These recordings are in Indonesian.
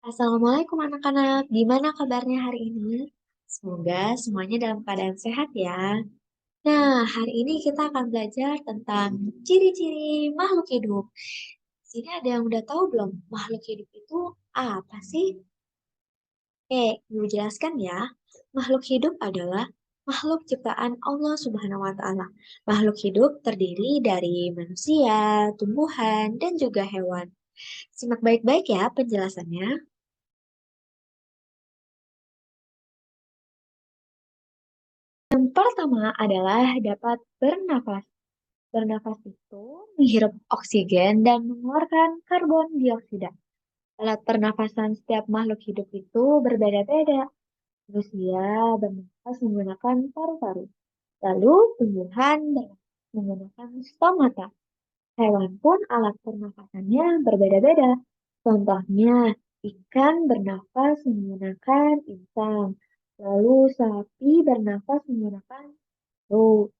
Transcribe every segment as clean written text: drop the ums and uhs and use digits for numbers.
Assalamualaikum anak-anak, gimana kabarnya hari ini? Semoga semuanya dalam keadaan sehat ya. Nah, hari ini kita akan belajar tentang ciri-ciri makhluk hidup. Di sini ada yang udah tahu belum makhluk hidup itu apa sih? Oke, Ibu jelaskan ya. Makhluk hidup adalah makhluk ciptaan Allah Subhanahu wa Ta'ala. Makhluk hidup terdiri dari manusia, tumbuhan, dan juga hewan. Simak baik-baik ya penjelasannya. Yang pertama adalah dapat bernafas. Bernafas itu menghirup oksigen dan mengeluarkan karbon dioksida. Alat pernafasan setiap makhluk hidup itu berbeda-beda. Manusia bernafas menggunakan paru-paru. Lalu tumbuhan bernafas menggunakan stomata. Hewan pun alat pernafasannya berbeda-beda. Contohnya, ikan bernafas menggunakan insang. Lalu sapi bernafas menggunakan perut.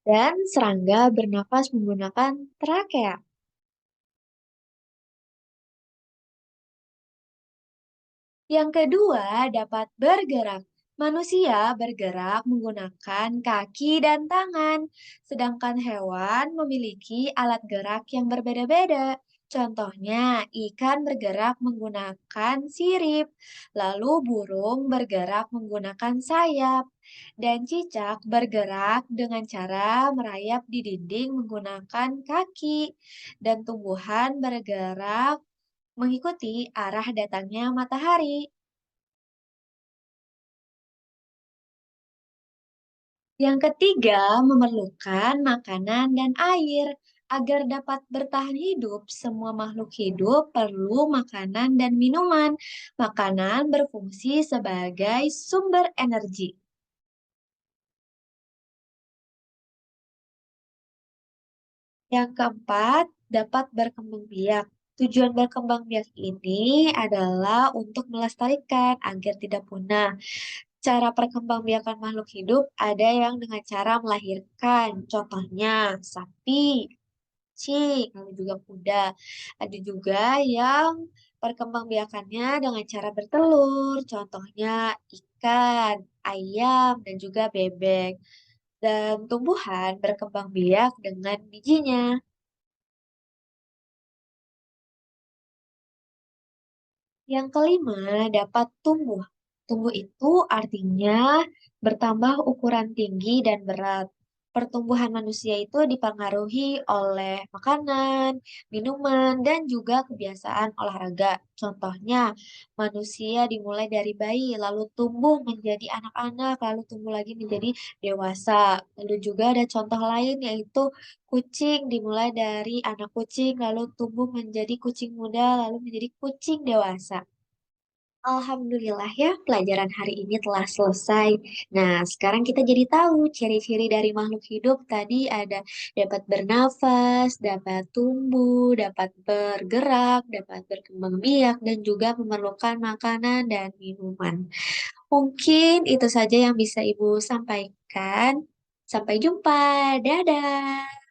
Dan serangga bernafas menggunakan trakea. Yang kedua, dapat bergerak. Manusia bergerak menggunakan kaki dan tangan, sedangkan hewan memiliki alat gerak yang berbeda-beda. Contohnya, ikan bergerak menggunakan sirip, lalu burung bergerak menggunakan sayap, dan cicak bergerak dengan cara merayap di dinding menggunakan kaki, dan tumbuhan bergerak mengikuti arah datangnya matahari. Yang ketiga, memerlukan makanan dan air. Agar dapat bertahan hidup, semua makhluk hidup perlu makanan dan minuman. Makanan berfungsi sebagai sumber energi. Yang keempat, dapat berkembang biak. Tujuan berkembang biak ini adalah untuk melestarikan agar tidak punah. Cara perkembangbiakan makhluk hidup ada yang dengan cara melahirkan, contohnya sapi, kucing, lalu juga kuda. Ada juga yang perkembangbiakannya dengan cara bertelur, contohnya ikan, ayam, dan juga bebek. Dan tumbuhan berkembang biak dengan bijinya. Yang kelima, dapat tumbuh. Tumbuh itu artinya bertambah ukuran tinggi dan berat. Pertumbuhan manusia itu dipengaruhi oleh makanan, minuman, dan juga kebiasaan olahraga. Contohnya, manusia dimulai dari bayi, lalu tumbuh menjadi anak-anak, lalu tumbuh lagi menjadi dewasa. Lalu juga ada contoh lain yaitu kucing dimulai dari anak kucing, lalu tumbuh menjadi kucing muda, lalu menjadi kucing dewasa. Alhamdulillah ya, pelajaran hari ini telah selesai. Nah, sekarang kita jadi tahu ciri-ciri dari makhluk hidup tadi ada dapat bernafas, dapat tumbuh, dapat bergerak, dapat berkembang biak, dan juga memerlukan makanan dan minuman. Mungkin itu saja yang bisa Ibu sampaikan. Sampai jumpa. Dadah.